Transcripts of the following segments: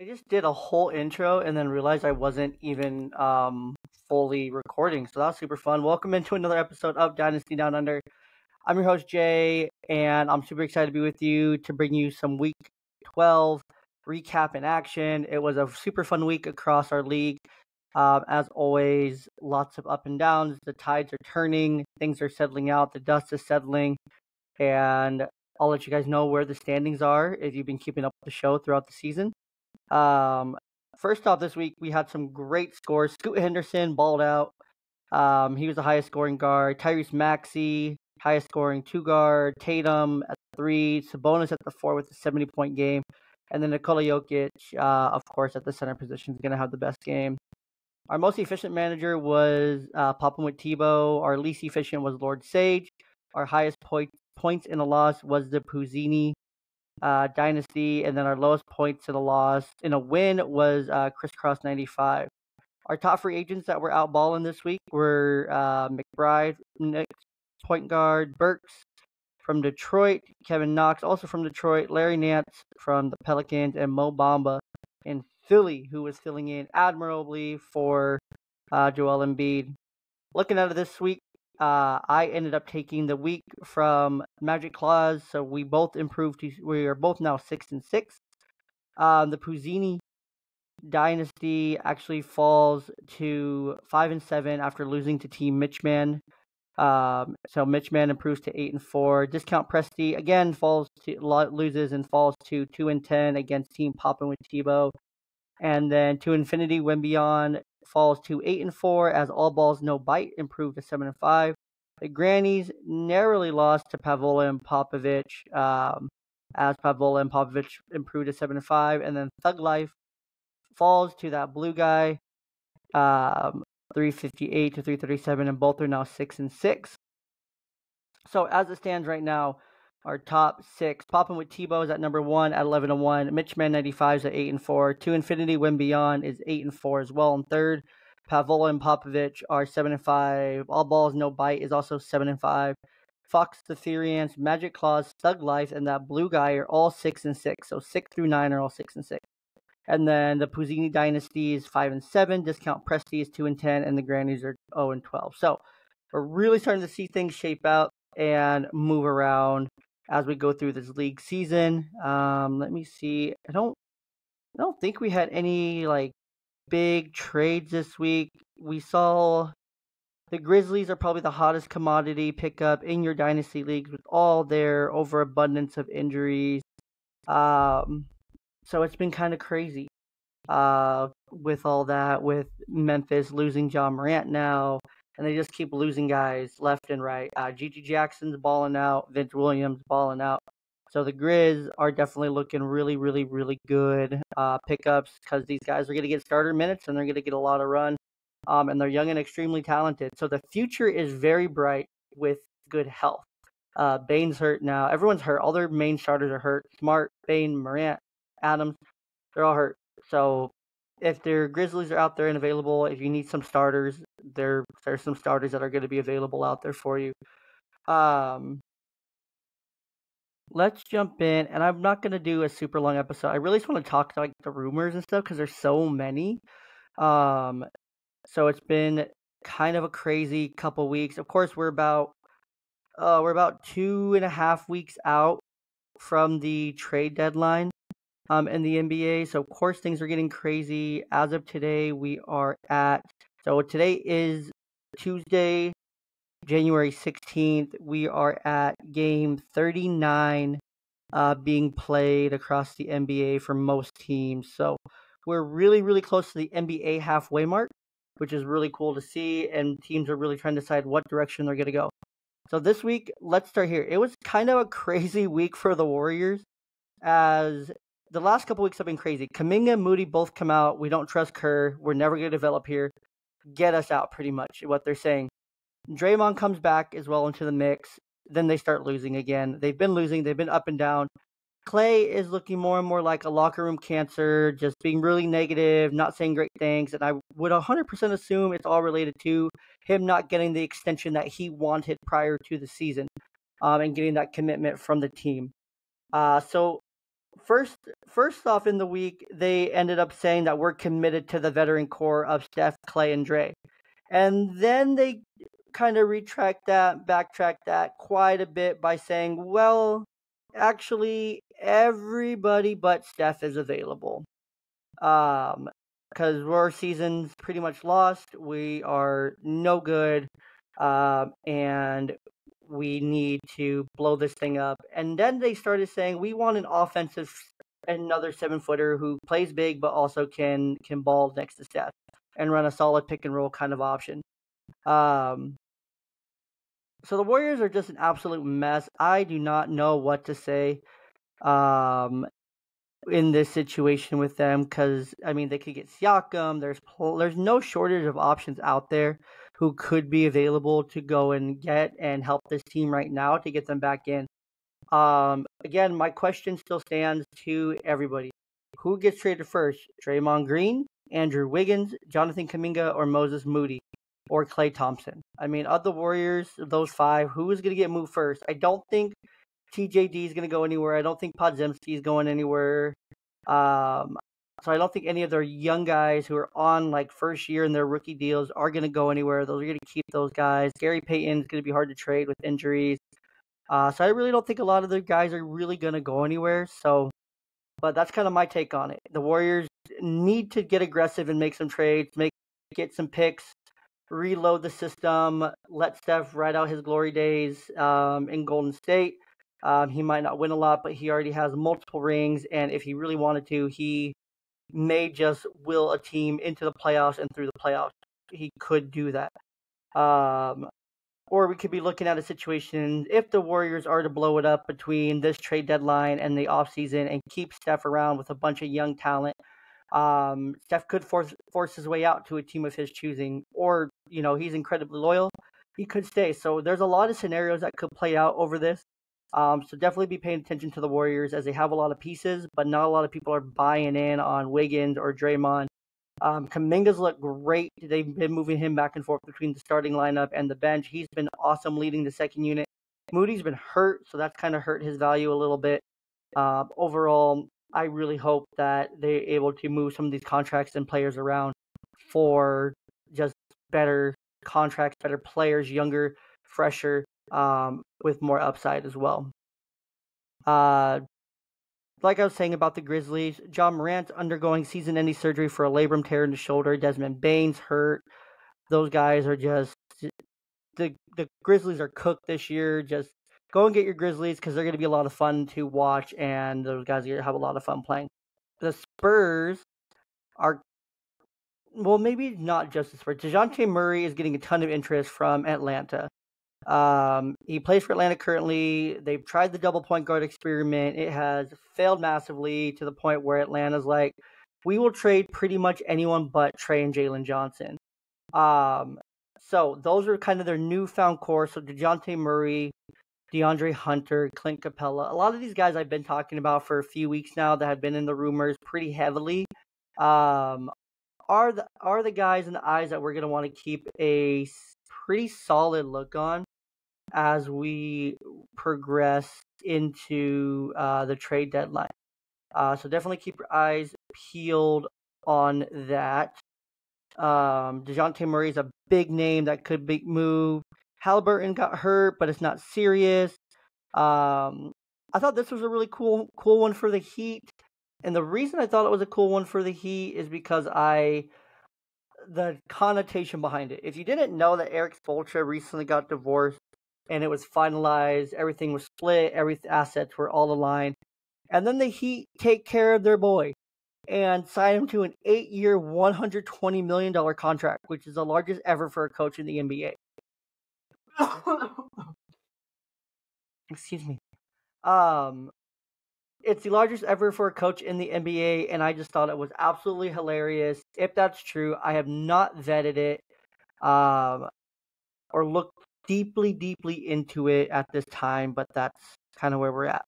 I just did a whole intro and then realized I wasn't even fully recording. So that was super fun. Welcome into another episode of Dynasty Down Under. I'm your host, Jay, and I'm super excited to be with you to bring you some Week 12 recap in action. It was a super fun week across our league. As always, lots of up and downs. The tides are turning. Things are settling out. The dust is settling. And I'll let you guys know where the standings are if you've been keeping up with the show throughout the season. First off, this week we had some great scores. Scoot Henderson balled out. He was the highest scoring guard. Tyrese Maxey, highest scoring 2 guard. Tatum at 3. Sabonis at the 4 with a 70-point game. And then Nikola Jokic, of course, at the center position is going to have the best game. Our most efficient manager was Poppin' with Tebow. Our least efficient was Lord Sage. Our highest points in a loss was the Puzzini Dynasty, and then our lowest points in a win was Crisscross 95. Our top free agents that were out balling this week were McBride, Knicks point guard, Burks from Detroit, Kevin Knox also from Detroit, Larry Nance from the Pelicans, and Mo Bamba in Philly, who was filling in admirably for Joel Embiid. Looking at it this week, I ended up taking the week from Magic Claus, so we both improved. We are both now 6-6. The Puzzini Dynasty actually falls to 5-7 after losing to Team Mitchman. So Mitchman improves to 8-4. Discount Presti again loses and falls to 2-10 against Team Poppin' with Tebow. And then to Infinity Wembion falls to 8-4 as All Balls No Bite improved to 7-5. The Grannies narrowly lost to Pavola and Popovich as Pavola and Popovich improved to 7-5. And then Thug Life falls to that blue guy 358 to 337, and both are now 6-6. So as it stands right now, our top 6, Poppin' with Tebow is at number 1 at 11-1. Mitchman 95 is at 8-4. To Infinity Wembion is 8-4 as well in third. Pavola and Popovich are 7-5. All Balls No Bite is also 7-5. Fox the Therians, Magic Claus, Thug Life, and that blue guy are all 6-6. So 6 through 9 are all 6-6. And then the Puzzini Dynasty is 5-7. Discount Presti is 2-10, and the Grannies are 0-12. So we're really starting to see things shape out and move around as we go through this league season. Let me see. I don't think we had any big trades this week. We saw the Grizzlies are probably the hottest commodity pickup in your dynasty leagues with all their overabundance of injuries. So it's been kind of crazy with all that, with Memphis losing John Morant now. And they just keep losing guys left and right. Gigi Jackson's balling out. Vince Williams balling out. So the Grizz are definitely looking really, really, really good pickups because these guys are going to get starter minutes and they're going to get a lot of run. And they're young and extremely talented. So the future is very bright with good health. Bane's hurt now. Everyone's hurt. All their main starters are hurt. Smart, Bane, Morant, Adams, they're all hurt. So if their Grizzlies are out there and available, if you need some starters, there's some starters that are going to be available out there for you. Let's jump in, and I'm not going to do a super long episode. I really just want to talk the rumors and stuff because there's so many. So it's been kind of a crazy couple weeks. Of course, we're about 2.5 weeks out from the trade deadline in the NBA. So, of course, things are getting crazy. As of today, today is Tuesday, January 16th. We are at game 39 being played across the NBA for most teams. So, we're really, really close to the NBA halfway mark, which is really cool to see. And teams are really trying to decide what direction they're going to go. So, this week, let's start here. It was kind of a crazy week for the Warriors as the last couple weeks have been crazy. Kuminga and Moody both come out. We don't trust Kerr. We're never going to develop here. Get us out, pretty much, what they're saying. Draymond comes back as well into the mix. Then they start losing again. They've been losing. They've been up and down. Clay is looking more and more like a locker room cancer, just being really negative, not saying great things. And I would 100% assume it's all related to him not getting the extension that he wanted prior to the season and getting that commitment from the team. So first off in the week, they ended up saying that we're committed to the veteran core of Steph, Clay, and Dre. And then they kind of backtrack that quite a bit by saying, well, actually, everybody but Steph is available. Because our season's pretty much lost. We are no good. And we need to blow this thing up. And then they started saying we want another 7-footer who plays big but also can ball next to Steph and run a solid pick and roll kind of option. So the Warriors are just an absolute mess. I do not know what to say in this situation with them because, I mean, they could get Siakam. There's no shortage of options out there who could be available to go and get and help this team right now to get them back in. Again, my question still stands to everybody. Who gets traded first? Draymond Green, Andrew Wiggins, Jonathan Kuminga, or Moses Moody, or Klay Thompson? I mean, of the Warriors, those 5, who is going to get moved first? I don't think TJD is going to go anywhere. I don't think Podziemski is going anywhere. So I don't think any of their young guys who are on like first year in their rookie deals are going to go anywhere. Those are going to keep those guys. Gary Payton is going to be hard to trade with injuries. So I really don't think a lot of the guys are really going to go anywhere. So, but that's kind of my take on it. The Warriors need to get aggressive and make some trades, get some picks, reload the system, let Steph ride out his glory days in Golden State. He might not win a lot, but he already has multiple rings, and if he really wanted to, he may just will a team into the playoffs and through the playoffs. He could do that. Or we could be looking at a situation if the Warriors are to blow it up between this trade deadline and the offseason and keep Steph around with a bunch of young talent. Steph could force his way out to a team of his choosing, or, you know, he's incredibly loyal. He could stay. So there's a lot of scenarios that could play out over this. So definitely be paying attention to the Warriors as they have a lot of pieces, but not a lot of people are buying in on Wiggins or Draymond. Kuminga's look great. They've been moving him back and forth between the starting lineup and the bench. He's been awesome leading the second unit. Moody's been hurt, so that's kind of hurt his value a little bit. Overall, I really hope that they're able to move some of these contracts and players around for just better contracts, better players, younger, fresher, with more upside as well. Like I was saying about the Grizzlies, John Morant's undergoing season-ending surgery for a labrum tear in the shoulder. Desmond Bane's hurt. Those guys are just the Grizzlies are cooked this year. Just go and get your Grizzlies because they're going to be a lot of fun to watch, and those guys are going to have a lot of fun playing. The Spurs are, well, maybe not just the Spurs. DeJounte Murray is getting a ton of interest from Atlanta. He plays for Atlanta currently. They've tried the double point guard experiment. It has failed massively to the point where Atlanta's like, we will trade pretty much anyone but Trey and Jalen Johnson. So those are kind of their newfound core. So DeJounte Murray, DeAndre Hunter, Clint Capella. A lot of these guys I've been talking about for a few weeks now that have been in the rumors pretty heavily. Are the guys in the eyes that we're going to want to keep a pretty solid look on as we progress into the trade deadline. So definitely keep your eyes peeled on that. DeJounte Murray is a big name that could be moved. Halliburton got hurt, but it's not serious. I thought this was a really cool one for the Heat. And the reason I thought it was a cool one for the Heat is because the connotation behind it. If you didn't know that Eric Spoelstra recently got divorced and it was finalized, everything was split, assets were all aligned, and then the Heat take care of their boy and sign him to an 8-year, $120 million contract, which is the largest ever for a coach in the NBA. Excuse me. It's the largest ever for a coach in the NBA, and I just thought it was absolutely hilarious. If that's true, I have not vetted it or looked deeply into it at this time, but that's kind of where we're at.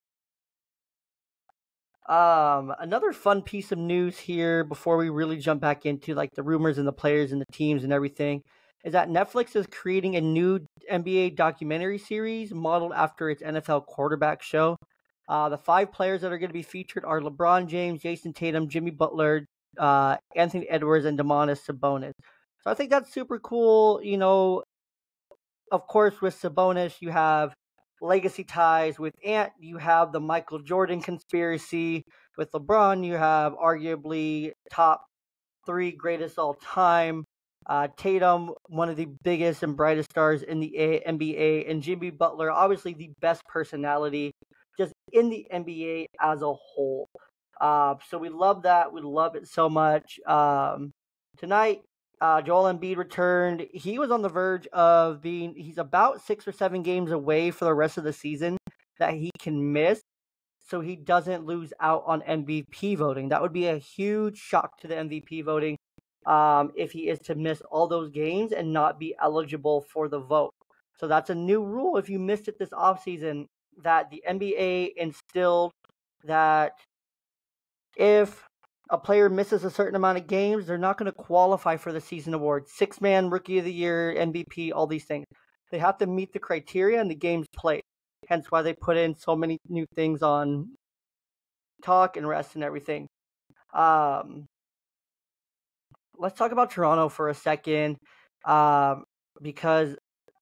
Another fun piece of news here before we really jump back into like the rumors and the players and the teams and everything is that Netflix is creating a new NBA documentary series modeled after its NFL quarterback show. The 5 players that are going to be featured are LeBron James, Jason Tatum, Jimmy Butler, Anthony Edwards, and Domantas Sabonis. So I think that's super cool. Of course, with Sabonis, you have legacy ties. With Ant, you have the Michael Jordan conspiracy. With LeBron, you have arguably top 3 greatest all time. Tatum, one of the biggest and brightest stars in the NBA, and Jimmy Butler, obviously the best personality just in the NBA as a whole. So we love that. We love it so much. Tonight, Joel Embiid returned. He was on the verge of he's about 6 or 7 games away for the rest of the season that he can miss so he doesn't lose out on MVP voting. That would be a huge shock to the MVP voting if he is to miss all those games and not be eligible for the vote. So that's a new rule if you missed it this offseason that the NBA instilled, that if a player misses a certain amount of games, they're not going to qualify for the season award. 6-man, Rookie of the Year, MVP, all these things. They have to meet the criteria and the games played. Hence why they put in so many new things on talk and rest and everything. Let's talk about Toronto for a second, because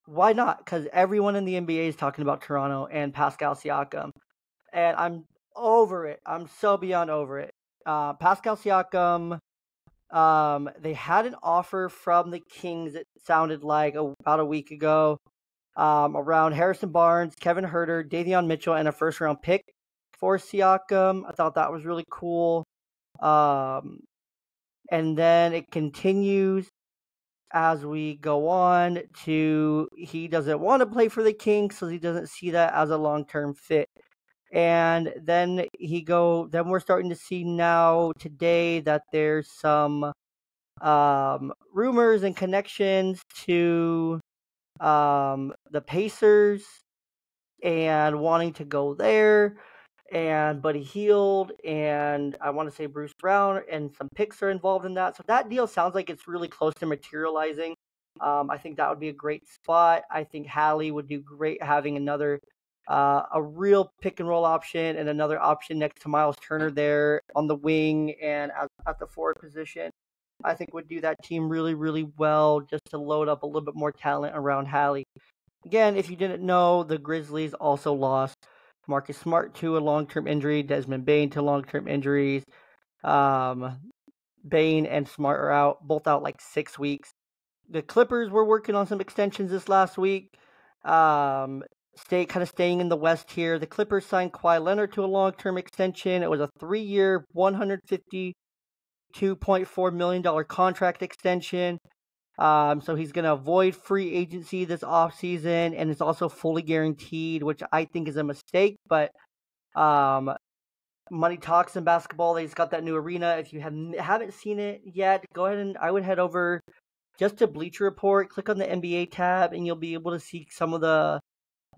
why not? Because everyone in the NBA is talking about Toronto and Pascal Siakam, and I'm over it. I'm so beyond over it. Pascal Siakam, they had an offer from the Kings, it sounded like about a week ago, around Harrison Barnes, Kevin Huerter, Davion Mitchell, and a first-round pick for Siakam. I thought that was really cool. And then it continues as we go on to he doesn't want to play for the Kings, so he doesn't see that as a long-term fit. And then we're starting to see now today that there's some rumors and connections to the Pacers and wanting to go there, and Buddy Hield, and I want to say Bruce Brown, and some picks are involved in that. So that deal sounds like it's really close to materializing. I think that would be a great spot. I think Hallie would do great having another a real pick and roll option and another option next to Miles Turner there on the wing and at the forward position. I think would do that team really, really well just to load up a little bit more talent around Hallie. Again, if you didn't know, the Grizzlies also lost Marcus Smart to a long-term injury, Desmond Bane to long-term injuries. Bane and Smart are both out like 6 weeks. The Clippers were working on some extensions this last week. Staying in the West here. The Clippers signed Kawhi Leonard to a long-term extension. It was a 3-year, $152.4 million contract extension. So he's going to avoid free agency this offseason, and it's also fully guaranteed, which I think is a mistake. But money talks in basketball. They just got that new arena. If you haven't seen it yet, go ahead and I would head over just to Bleacher Report, click on the NBA tab, and you'll be able to see some of the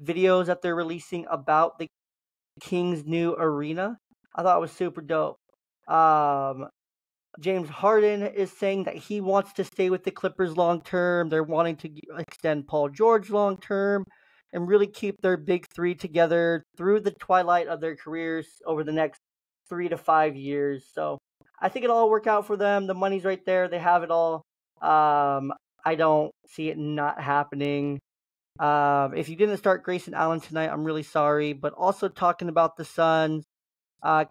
videos that they're releasing about the Kings' new arena. I thought it was super dope. James Harden is saying that he wants to stay with the Clippers long term. They're wanting to extend Paul George long term and really keep their big 3 together through the twilight of their careers over the next 3 to 5 years. So I think it'll all work out for them. The money's right there. They have it all. I don't see it not happening. If you didn't start Grayson Allen tonight, I'm really sorry. But also talking about the Suns,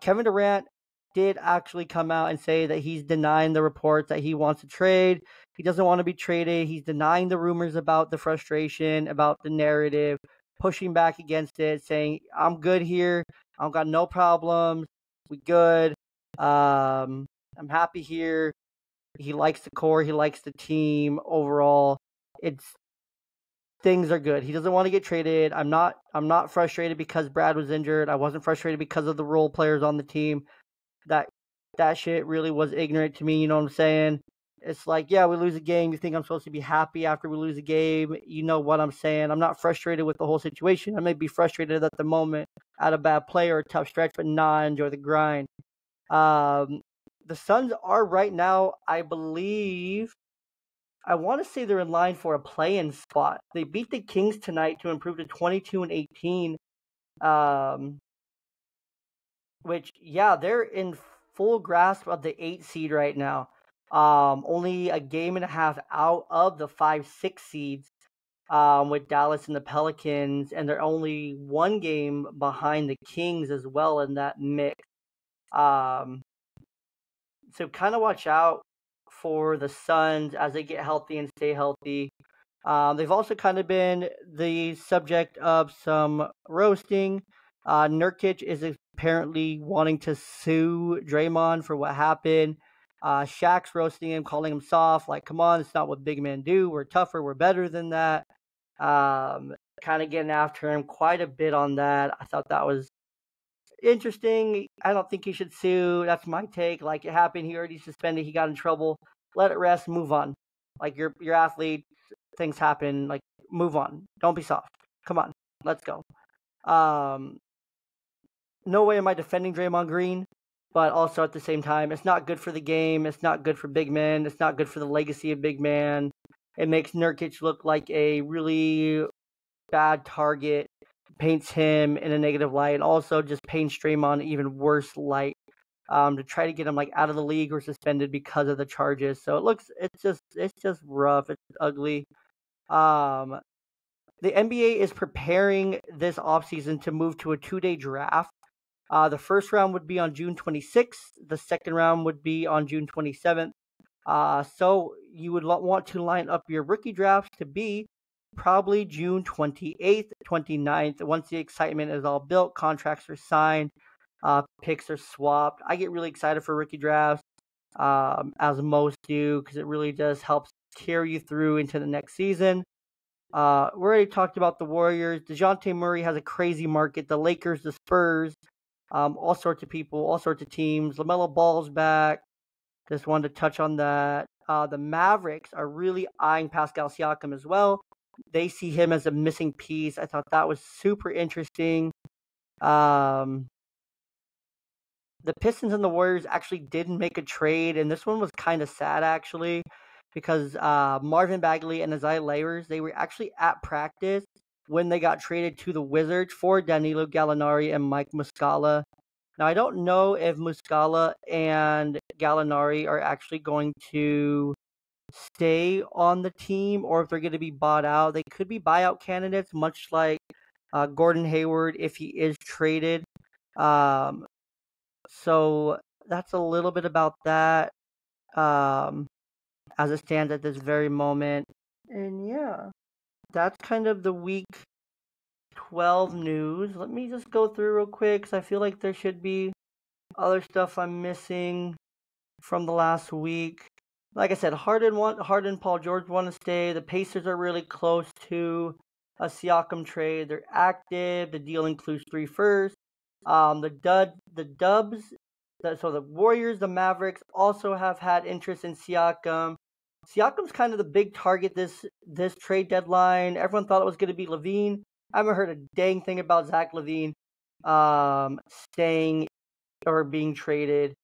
Kevin Durant did actually come out and say that he's denying the reports that he wants to trade. He doesn't want to be traded. He's denying the rumors about the frustration, about the narrative, pushing back against it, saying, I'm good here. I've got no problems. We good. I'm happy here. He likes the core. He likes the team overall. Things are good. He doesn't want to get traded. I'm not frustrated because Brad was injured. I wasn't frustrated because of the role players on the team. That shit really was ignorant to me, you know what I'm saying? It's like, yeah, we lose a game. You think I'm supposed to be happy after we lose a game. You know what I'm saying. I'm not frustrated with the whole situation. I may be frustrated at the moment at a bad play or a tough stretch, but I enjoy the grind. The Suns are right now, I believe, I want to say they're in line for a play-in spot. They beat the Kings tonight to improve to 22-18. which, yeah, they're in full grasp of the 8 seed right now. Only a game and a half out of the 5-6 seeds, with Dallas and the Pelicans, and they're only one game behind the Kings as well in that mix. Um, so kind of watch out for the Suns as they get healthy and stay healthy. They've also kind of been the subject of some roasting. Nurkic is apparently wanting to sue Draymond for what happened. Shaq's roasting him, calling him soft. Like, come on, it's not what big men do. We're tougher. We're better than that. Kind of getting after him quite a bit on that. I thought that was interesting. I don't think he should sue. That's my take. Like, it happened. He already suspended. He got in trouble. Let it rest. Move on. Like, your athlete. Things happen. Like, move on. Don't be soft. Come on. Let's go. No way am I defending Draymond Green, but also at the same time, it's not good for the game. It's not good for big men. It's not good for the legacy of big man. It makes Nurkic look like a really bad target, paints him in a negative light, and also just paints Draymond even worse light, to try to get him like out of the league or suspended because of the charges. So it's just rough. It's ugly. The NBA is preparing this offseason to move to a 2-day draft. The first round would be on June 26th. The second round would be on June 27th. So you would want to line up your rookie drafts to be probably June 28th, 29th. Once the excitement is all built, contracts are signed, picks are swapped. I get really excited for rookie drafts, as most do, because it really does help carry you through into the next season. We already talked about the Warriors. DeJounte Murray has a crazy market. The Lakers, the Spurs, all sorts of people, all sorts of teams. LaMelo Ball's back. Just wanted to touch on that. The Mavericks are really eyeing Pascal Siakam as well. They see him as a missing piece. I thought that was super interesting. The Pistons and the Warriors actually didn't make a trade, and this one was kind of sad actually, because Marvin Bagley and Isaiah Layers, they were actually at practice when they got traded to the Wizards for Danilo Gallinari and Mike Muscala. Now, I don't know if Muscala and Gallinari are actually going to stay on the team or if they're going to be bought out. They could be buyout candidates, much like Gordon Hayward if he is traded. So that's a little bit about that, as it stands at this very moment. And yeah, that's kind of the week 12 news. Let me just go through real quick because I feel like there should be other stuff I'm missing from the last week. Like I said, Harden, Paul George want to stay. The Pacers are really close to a Siakam trade. They're active. The deal includes 3 firsts. The Dubs, so the Warriors, the Mavericks also have had interest in Siakam. Siakam's kind of the big target this trade deadline. Everyone thought it was going to be LaVine. I haven't heard a dang thing about Zach LaVine staying or being traded.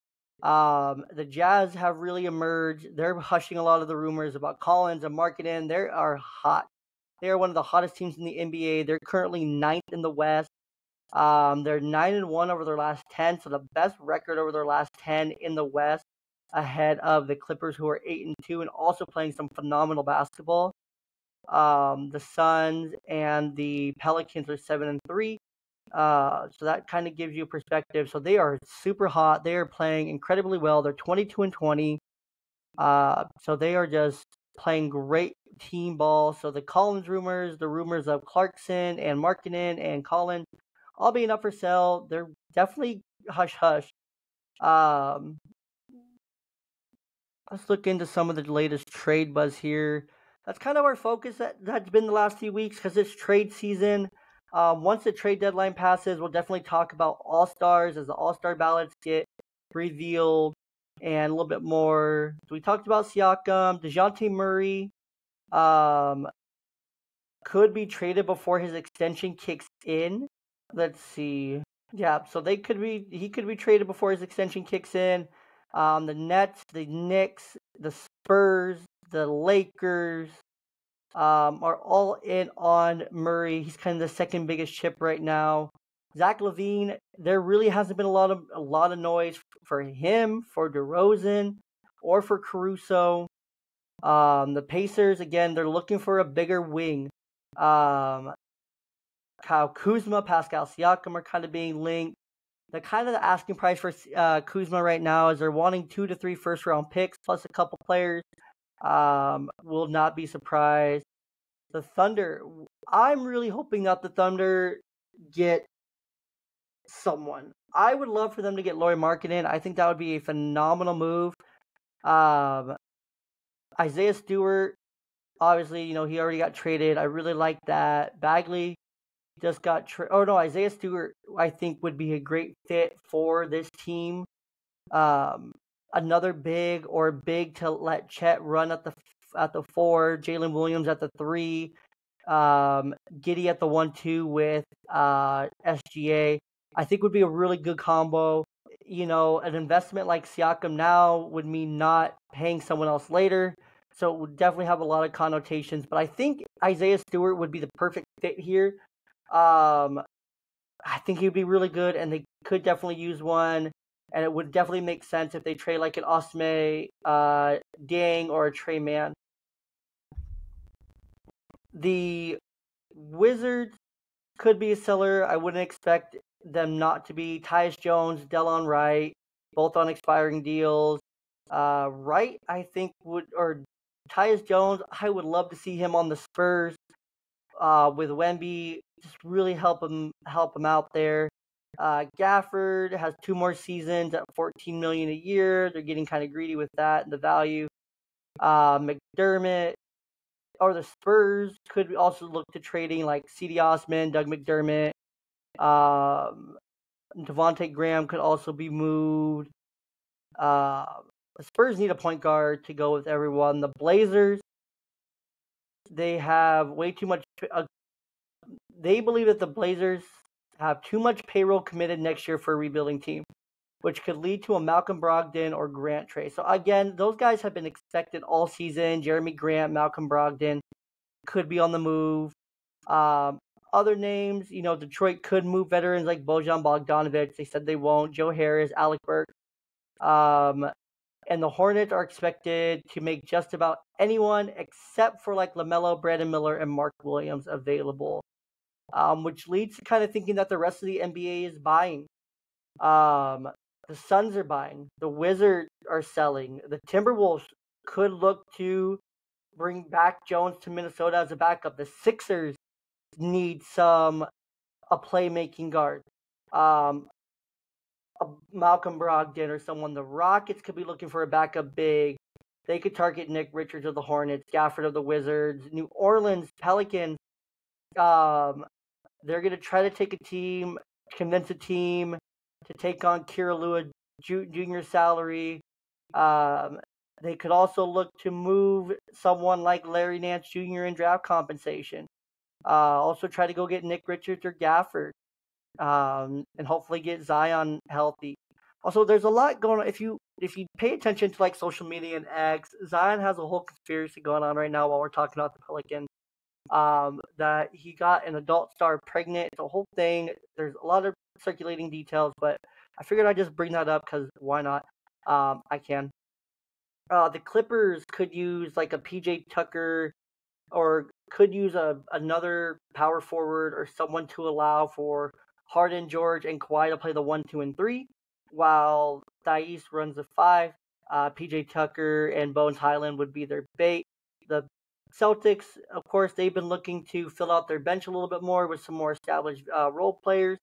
The Jazz have really emerged. They're hushing a lot of the rumors about Collins and Markkanen. They are hot. They are one of the hottest teams in the NBA. They're currently 9th in the West. They're 9-1 over their last 10, so the best record over their last 10 in the West, ahead of the Clippers, who are 8-2 and also playing some phenomenal basketball. The Suns and the Pelicans are 7-3. So that kind of gives you a perspective. So they are super hot. They are playing incredibly well. They're 22-20. So they are just playing great team ball. So the Collins rumors, the rumors of Clarkson and Markkanen and Collins all being up for sale, they're definitely hush hush. Let's look into some of the latest trade buzz here. That's kind of our focus that's been the last few weeks because it's trade season. Once the trade deadline passes, we'll definitely talk about All-Stars as the All-Star ballots get revealed and a little bit more. So we talked about Siakam. DeJounte Murray could be traded before his extension kicks in. Let's see. Yeah, so he could be traded before his extension kicks in. The Nets, the Knicks, the Spurs, the Lakers are all in on Murray. He's kind of the second biggest chip right now. Zach LaVine, there really hasn't been a lot of noise for him, for DeRozan, or for Caruso. The Pacers, again, they're looking for a bigger wing. Kyle Kuzma, Pascal Siakam are kind of being linked. The asking price for Kuzma right now is they're wanting 2 to 3 first round picks plus a couple players. Will not be surprised. The Thunder, I'm really hoping that the Thunder get someone. I would love for them to get Lauri Markkanen. I think that would be a phenomenal move. Isaiah Stewart, obviously, he already got traded. I really like that. Bagley just got Isaiah Stewart, I think, would be a great fit for this team. Another big to let Chet run at the 4, Jalen Williams at the 3, Giddey at the 1-2 with SGA. I think would be a really good combo. An investment like Siakam now would mean not paying someone else later. So it would definitely have a lot of connotations. But I think Isaiah Stewart would be the perfect fit here. I think he'd be really good, and they could definitely use one. And it would definitely make sense if they trade like an Osme Dieng or a Trey Mann. The Wizards could be a seller. I wouldn't expect them not to be. Tyus Jones, Delon Wright, both on expiring deals. Wright, I think Tyus Jones, I would love to see him on the Spurs with Wemby. Just really help him out there. Gafford has 2 more seasons at $14 million a year. They're getting kind of greedy with that and the value. McDermott, or the Spurs could also look to trading like C.D. Osman, Doug McDermott. Devontae Graham could also be moved. The Spurs need a point guard to go with everyone. The Blazers, they have way too much. They believe that the Blazers have too much payroll committed next year for a rebuilding team, which could lead to a Malcolm Brogdon or Grant trade. So again, those guys have been expected all season. Jeremy Grant, Malcolm Brogdon could be on the move. Other names, Detroit could move veterans like Bojan Bogdanovic. They said they won't. Joe Harris, Alec Burks. And the Hornets are expected to make just about anyone except for like LaMelo, Brandon Miller, and Mark Williams available. Which leads to kind of thinking that the rest of the NBA is buying. The Suns are buying. The Wizards are selling. The Timberwolves could look to bring back Jones to Minnesota as a backup. The Sixers need a playmaking guard. Malcolm Brogdon or someone. The Rockets could be looking for a backup big. They could target Nick Richards of the Hornets, Gafford of the Wizards. New Orleans Pelicans, they're going to try to convince a team to take on Kira Lua Jr. salary. They could also look to move someone like Larry Nance Jr. in draft compensation. Also try to go get Nick Richards or Gafford. And hopefully get Zion healthy. Also, there's a lot going on. If you pay attention to like social media and X, Zion has a whole conspiracy going on right now while we're talking about the Pelicans. That he got an adult star pregnant. It's a whole thing. There's a lot of circulating details, but I figured I'd just bring that up because why not? I can. The Clippers could use like a PJ Tucker, or could use another power forward or someone to allow for Harden, George, and Kawhi to play the 1, 2, and 3, while Thais runs the 5. PJ Tucker and Bones Highland would be their bait. The Celtics, of course, they've been looking to fill out their bench a little bit more with some more established role players.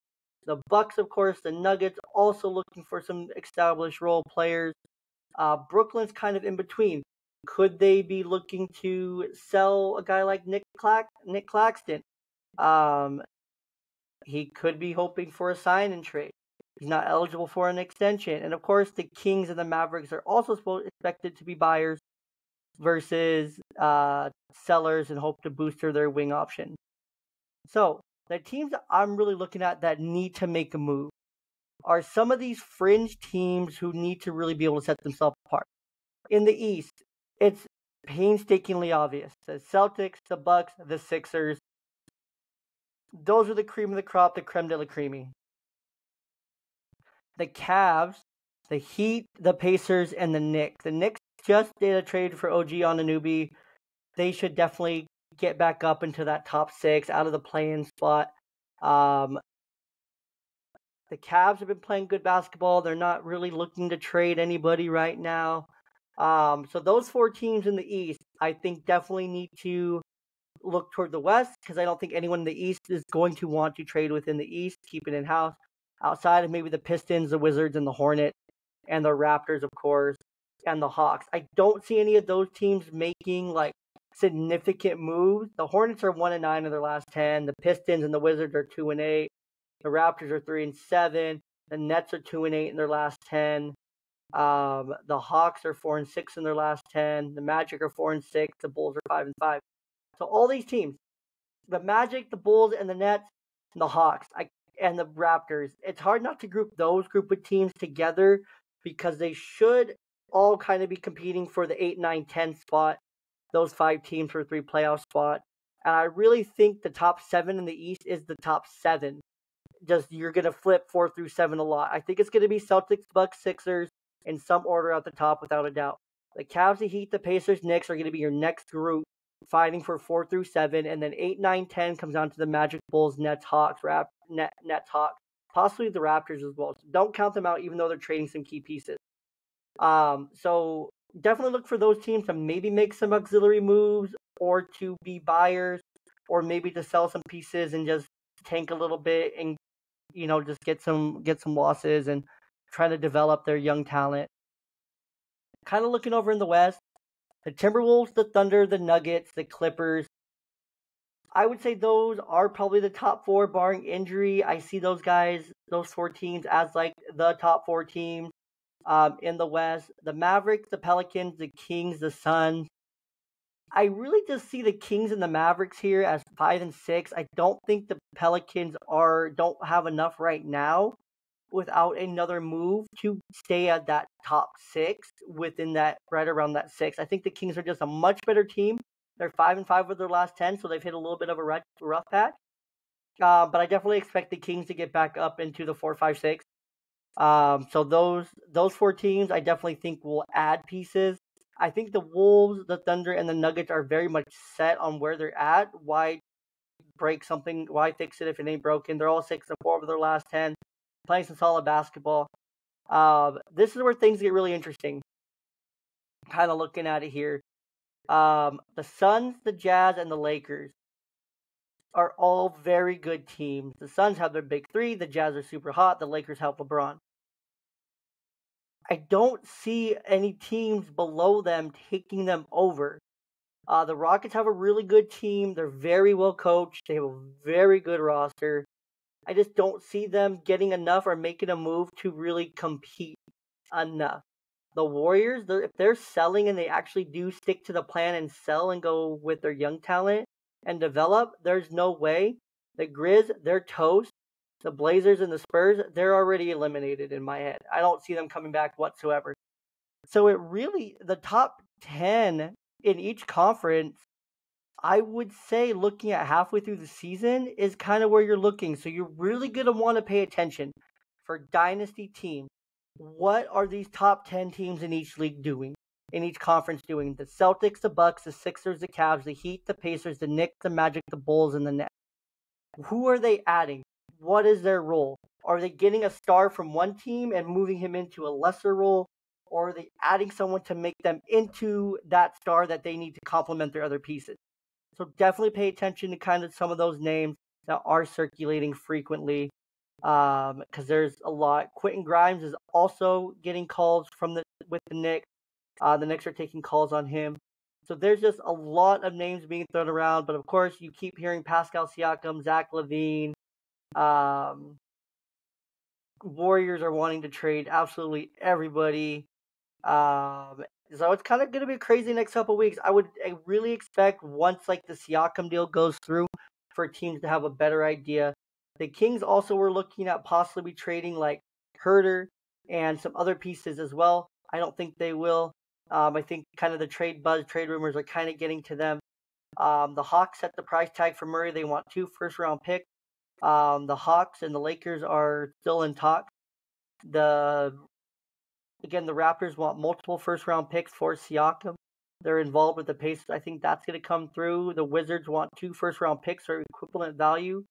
The Bucks, of course, the Nuggets, also looking for some established role players. Brooklyn's kind of in between. Could they be looking to sell a guy like Nick Claxton? He could be hoping for a sign and trade. He's not eligible for an extension. And of course, the Kings and the Mavericks are also expected to be buyers versus sellers and hope to booster their wing option. So the teams that I'm really looking at that need to make a move are some of these fringe teams who need to really be able to set themselves apart. In the East, it's painstakingly obvious. The Celtics, the Bucks, the Sixers. Those are the cream of the crop, the creme de la creamy. the Cavs, the Heat, the Pacers, and the Knicks. The Knicks just did a trade for OG Anunoby. They should definitely get back up into that top 6 out of the play-in spot. The Cavs have been playing good basketball. They're not really looking to trade anybody right now. So those 4 teams in the East, I think definitely need to look toward the West, because I don't think anyone in the East is going to want to trade within the East, keep it in-house, outside of maybe the Pistons, the Wizards, and the Hornets, and the Raptors, of course, and the Hawks. I don't see any of those teams making like significant moves. The Hornets are 1-9 in their last 10. The Pistons and the Wizards are 2-8. The Raptors are 3-7. The Nets are 2-8 in their last 10. The Hawks are 4-6 in their last 10. The Magic are 4-6. The Bulls are 5-5. So all these teams, the Magic, the Bulls, and the Nets, and the Hawks, and the Raptors, it's hard not to group those group of teams together, because they should all kind of be competing for the 8, 9, 10 spot, those 5 teams for 3 playoff spot. And I really think the top 7 in the East is the top 7. Just you're going to flip 4 through 7 a lot. I think it's going to be Celtics, Bucks, Sixers in some order at the top without a doubt. The Cavs, the Heat, the Pacers, Knicks are going to be your next group, fighting for 4 through 7, and then 8, 9, 10 comes down to the Magic, Bulls, Nets, Hawks, Nets, Hawks, possibly the Raptors as well. So don't count them out, even though they're trading some key pieces. So definitely look for those teams to maybe make some auxiliary moves, or to be buyers, or maybe to sell some pieces and just tank a little bit, and just get some losses and try to develop their young talent. Kind of looking over in the West, the Timberwolves, the Thunder, the Nuggets, the Clippers. I would say those are probably the top 4, barring injury. I see those guys, those 4 teams, as like the top 4 teams in the West. The Mavericks, the Pelicans, the Kings, the Suns. I really just see the Kings and the Mavericks here as 5 and 6. I don't think the Pelicans don't have enough right now without another move to stay at that top 6, within that, right around that 6. I think the Kings are just a much better team. They're 5 and 5 with their last 10, so they've hit a little bit of a rough patch. But I definitely expect the Kings to get back up into the 4, 5, 6. So those 4 teams, I definitely think will add pieces. I think the Wolves, the Thunder, and the Nuggets are very much set on where they're at. Why break something? Why fix it if it ain't broken? They're all 6 and 4 with their last 10, playing some solid basketball. This is where things get really interesting. Kind of looking at it here. The Suns, the Jazz, and the Lakers are all very good teams. The Suns have their big 3. The Jazz are super hot. The Lakers have LeBron. I don't see any teams below them taking them over. The Rockets have a really good team. They're very well coached. They have a very good roster. I just don't see them getting enough or making a move to really compete enough. The Warriors, if they're selling and they actually do stick to the plan and sell and go with their young talent and develop, there's no way. The Grizz, they're toast. The Blazers and the Spurs, they're already eliminated in my head. I don't see them coming back whatsoever. So the top 10 in each conference, I would say, looking at halfway through the season, is kind of where you're looking. So you're really going to want to pay attention for dynasty teams. What are these top 10 teams in each league doing? In each conference doing? The Celtics, the Bucks, the Sixers, the Cavs, the Heat, the Pacers, the Knicks, the Magic, the Bulls, and the Nets. Who are they adding? What is their role? Are they getting a star from one team and moving him into a lesser role? Or are they adding someone to make them into that star that they need to complement their other pieces? So definitely pay attention to kind of some of those names that are circulating frequently, because there's a lot. Quentin Grimes is also getting calls with the Knicks. The Knicks are taking calls on him. So there's just a lot of names being thrown around. But of course, you keep hearing Pascal Siakam, Zach LaVine. Warriors are wanting to trade absolutely everybody. So it's kind of going to be crazy next couple of weeks. I really expect, once like the Siakam deal goes through, for teams to have a better idea. The Kings also were looking at possibly trading like Herter and some other pieces as well. I don't think they will. I think kind of the trade rumors are kind of getting to them. The Hawks set the price tag for Murray. They want 2 first-round picks. The Hawks and the Lakers are still in talks. The Raptors want multiple first-round picks for Siakam. They're involved with the Pacers. I think that's going to come through. The Wizards want 2 first-round picks or equivalent value.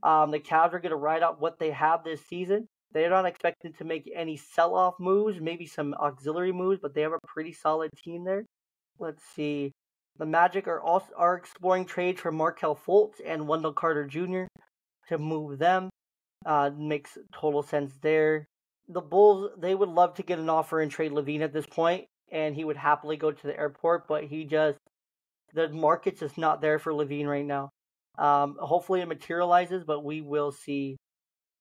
The Cavs are going to ride out what they have this season. They're not expecting to make any sell-off moves, maybe some auxiliary moves, but they have a pretty solid team there. Let's see. The Magic are exploring trades for Markelle Fultz and Wendell Carter Jr. to move them. Makes total sense there. The Bulls, they would love to get an offer and trade LaVine at this point, and he would happily go to the airport, but the market's just not there for LaVine right now. Hopefully it materializes, but we will see.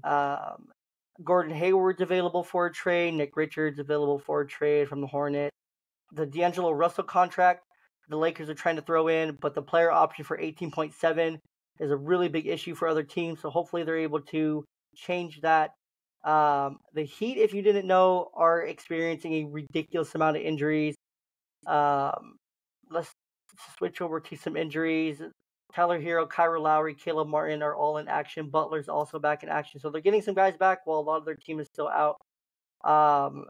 Gordon Hayward's available for a trade. Nick Richards available for a trade from the Hornets. The D'Angelo Russell contract, the Lakers are trying to throw in, but the player option for 18.7 is a really big issue for other teams, so hopefully they're able to change that. The Heat, if you didn't know, are experiencing a ridiculous amount of injuries. Let's switch over to some injuries. Tyler Hero, Kyra Lowry, Caleb Martin are all in action. Butler's also back in action. So they're getting some guys back while a lot of their team is still out. I'm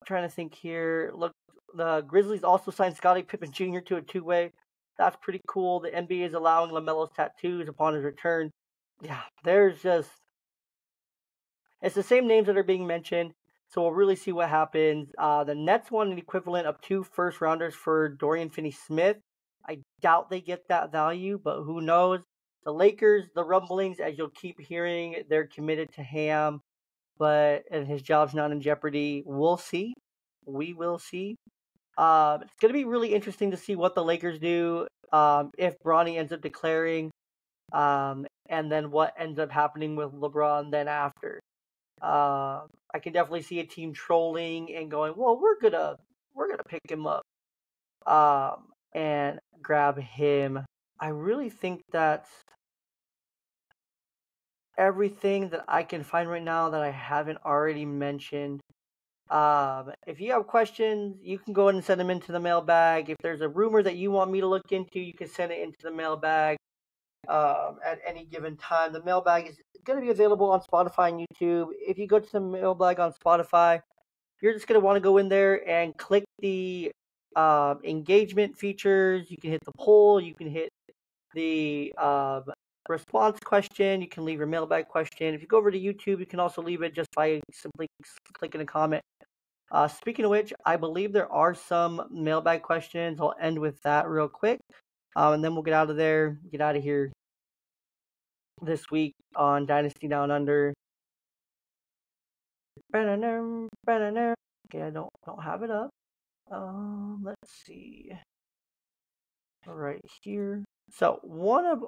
trying to think here. Look, the Grizzlies also signed Scottie Pippen Jr. to a 2-way. That's pretty cool. The NBA is allowing LaMelo's tattoos upon his return. Yeah, it's the same names that are being mentioned. So we'll really see what happens. The Nets want an equivalent of 2 first-rounders for Dorian Finney-Smith. I doubt they get that value, but who knows? The Lakers, the rumblings, as you'll keep hearing, they're committed to Ham, and his job's not in jeopardy. We'll see. We will see. It's going to be really interesting to see what the Lakers do if Bronny ends up declaring, and then what ends up happening with LeBron then after. I can definitely see a team trolling and going, well, we're gonna pick him up and grab him. I really think that's everything that I can find right now that I haven't already mentioned. If you have questions, you can go ahead and send them into the mailbag. If there's a rumor that you want me to look into, you can send it into the mailbag at any given time. The mailbag is going to be available on Spotify and YouTube. If you go to the mailbag on Spotify, you're just going to want to go in there and click the engagement features. You can hit the poll. You can hit the response question. You can leave your mailbag question. If you go over to YouTube, you can also leave it just by simply clicking a comment. Speaking of which, I believe there are some mailbag questions. I'll end with that real quick. And then we'll get out of here this week on Dynasty Down Under. Okay, I don't have it up. Let's see. Right here. So one of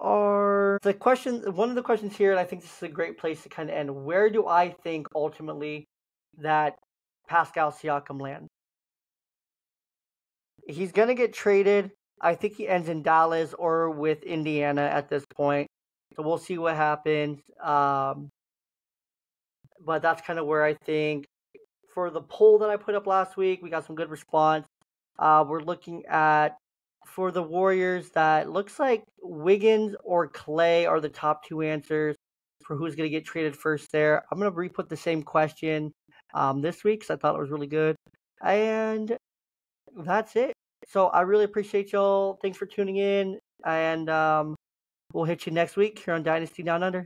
the questions here, and I think this is a great place to kind of end. Where do I think ultimately that Pascal Siakam lands? He's gonna get traded. I think he ends in Dallas or with Indiana at this point. So we'll see what happens. But that's kind of where I think. For the poll that I put up last week, we got some good response. We're looking at, for the Warriors, that looks like Wiggins or Clay are the top 2 answers for who's going to get traded first there. I'm going to re-put the same question this week because I thought it was really good. And that's it. So I really appreciate y'all. Thanks for tuning in. And we'll hit you next week here on Dynasty Down Under.